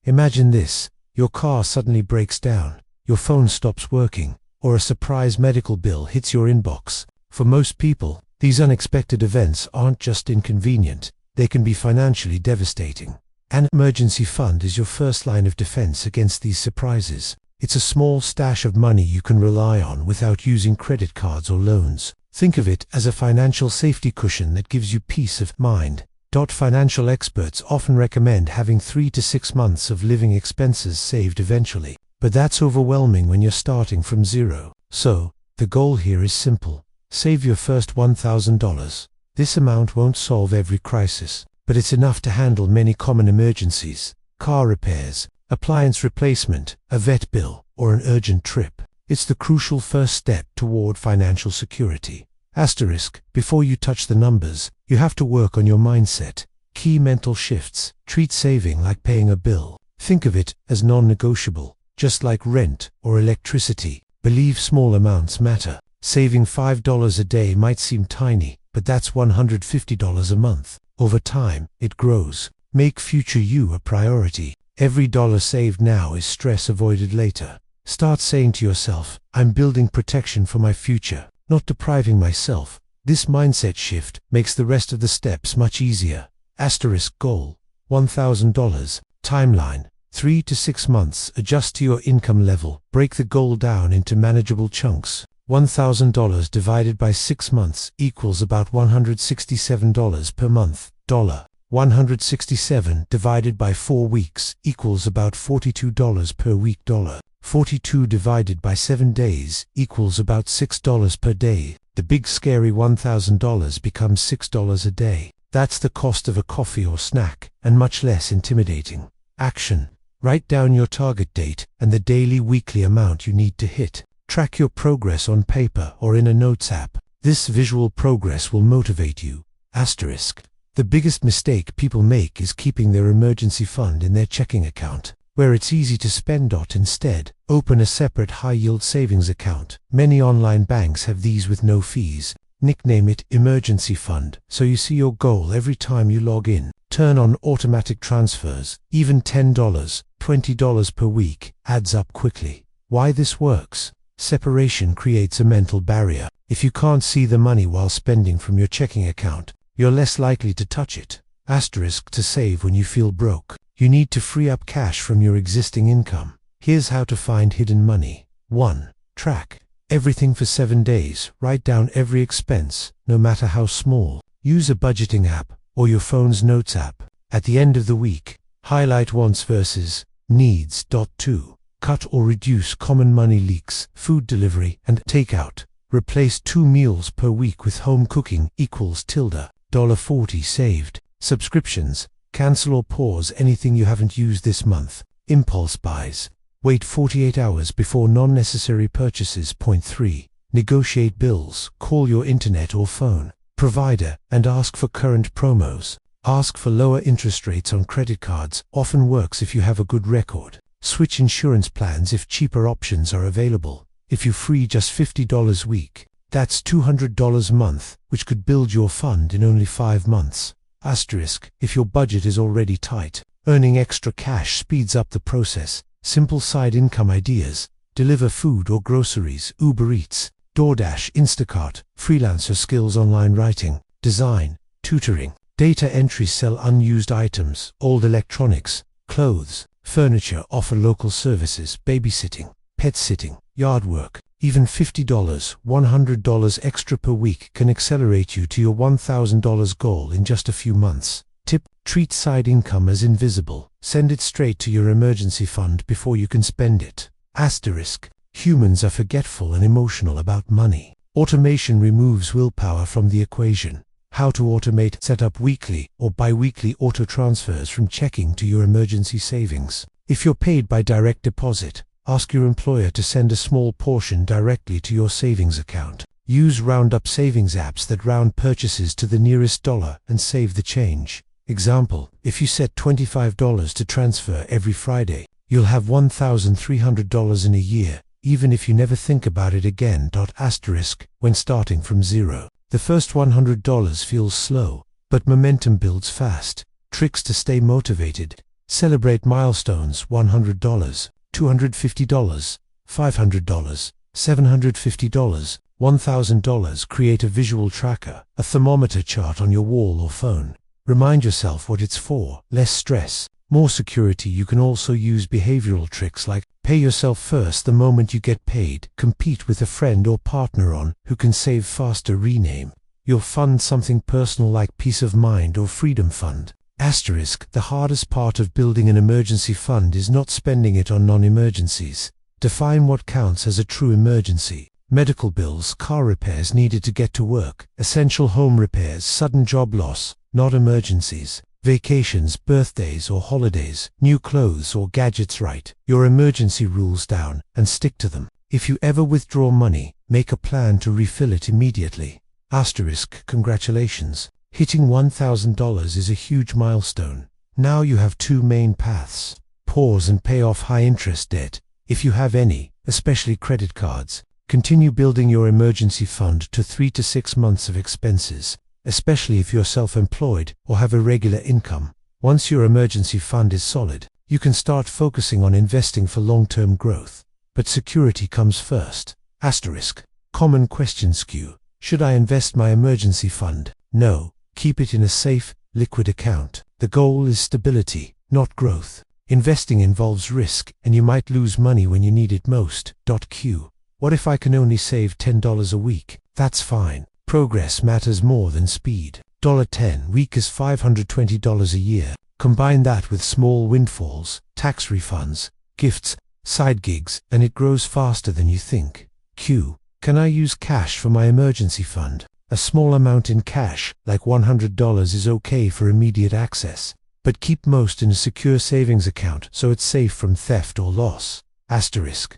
Imagine this: your car suddenly breaks down, your phone stops working, or a surprise medical bill hits your inbox. For most people, these unexpected events aren't just inconvenient, they can be financially devastating. An emergency fund is your first line of defense against these surprises. It's a small stash of money you can rely on without using credit cards or loans. Think of it as a financial safety cushion that gives you peace of mind. Financial experts often recommend having 3 to 6 months of living expenses saved eventually, but that's overwhelming when you're starting from zero. So, the goal here is simple. Save your first $1,000. This amount won't solve every crisis, but it's enough to handle many common emergencies: car repairs, appliance replacement, a vet bill, or an urgent trip. It's the crucial first step toward financial security. Before you touch the numbers, you have to work on your mindset. Key mental shifts. Treat saving like paying a bill. Think of it as non-negotiable, just like rent or electricity. Believe small amounts matter. Saving $5 a day might seem tiny, but that's $150 a month. Over time, it grows. Make future you a priority. Every dollar saved now is stress avoided later. Start saying to yourself, I'm building protection for my future, not depriving myself. This mindset shift makes the rest of the steps much easier. Goal: $1,000. Timeline: 3 to 6 months. Adjust to your income level. Break the goal down into manageable chunks. $1,000 divided by 6 months equals about $167 per month. $167 divided by 4 weeks equals about $42 per week. 42 divided by 7 days equals about $6 per day. The big scary $1,000 becomes $6 a day. That's the cost of a coffee or snack, and much less intimidating. Action: write down your target date and the daily weekly amount you need to hit. Track your progress on paper or in a notes app. This visual progress will motivate you. The biggest mistake people make is keeping their emergency fund in their checking account, where it's easy to spend. Instead, open a separate high-yield savings account. Many online banks have these with no fees. Nickname it emergency fund, so you see your goal every time you log in. Turn on automatic transfers. Even $10, $20 per week adds up quickly. Why this works? Separation creates a mental barrier. If you can't see the money while spending from your checking account, you're less likely to touch it. To save when you feel broke. You need to free up cash from your existing income. Here's how to find hidden money. 1. Track everything for 7 days. Write down every expense, no matter how small. Use a budgeting app or your phone's notes app. At the end of the week, highlight wants versus needs. 2. Cut or reduce common money leaks: food delivery and takeout. Replace 2 meals per week with home cooking equals $40 saved. Subscriptions: cancel or pause anything you haven't used this month. Impulse buys: wait 48 hours before non-necessary purchases. 3. Negotiate bills. Call your internet or phone provider and ask for current promos. Ask for lower interest rates on credit cards. Often works if you have a good record. Switch insurance plans if cheaper options are available. If you free just $50 a week, that's $200 a month, which could build your fund in only 5 months. If your budget is already tight, earning extra cash speeds up the process. Simple side income ideas: deliver food or groceries, Uber Eats, DoorDash, Instacart. Freelancer skills: online writing, design, tutoring. Data entry: sell unused items, old electronics, clothes, furniture. Offer local services: babysitting, pet sitting, yard work. Even $50, $100 extra per week can accelerate you to your $1,000 goal in just a few months. Tip: treat side income as invisible. Send it straight to your emergency fund before you can spend it. Humans are forgetful and emotional about money. Automation removes willpower from the equation. How to automate: set up weekly or bi-weekly auto transfers from checking to your emergency savings. If you're paid by direct deposit, ask your employer to send a small portion directly to your savings account. Use round-up savings apps that round purchases to the nearest dollar and save the change. Example: if you set $25 to transfer every Friday, you'll have $1,300 in a year, even if you never think about it again. When starting from zero, the first $100 feels slow, but momentum builds fast. Tricks to stay motivated: Celebrate milestones: $100, $250, $500, $750, $1,000. Create a visual tracker, a thermometer chart on your wall or phone. Remind yourself what it's for. Less stress, more security. You can also use behavioral tricks like pay yourself first the moment you get paid. Compete with a friend or partner on who can save faster. Rename your fund something personal like peace of mind or freedom fund. Asterisk, the hardest part of building an emergency fund is not spending it on non-emergencies. Define what counts as a true emergency. Medical bills, car repairs needed to get to work, essential home repairs, sudden job loss, not emergencies. Vacations, birthdays or holidays, new clothes or gadgets. Write your emergency rules down and stick to them. If you ever withdraw money, make a plan to refill it immediately. Asterisk, congratulations. Hitting $1,000 is a huge milestone. Now you have two main paths. Pause and pay off high-interest debt, if you have any, especially credit cards. Continue building your emergency fund to 3 to 6 months of expenses, especially if you're self-employed or have a regular income. Once your emergency fund is solid, you can start focusing on investing for long-term growth. But security comes first. Asterisk. Common questions queue. Should I invest my emergency fund? No. Keep it in a safe, liquid account. The goal is stability, not growth. Investing involves risk, and you might lose money when you need it most. Q. What if I can only save $10 a week? That's fine. Progress matters more than speed. $10 week is $520 a year. Combine that with small windfalls, tax refunds, gifts, side gigs, and it grows faster than you think. Q. Can I use cash for my emergency fund? A small amount in cash, like $100, is okay for immediate access, but keep most in a secure savings account so it's safe from theft or loss. Asterisk.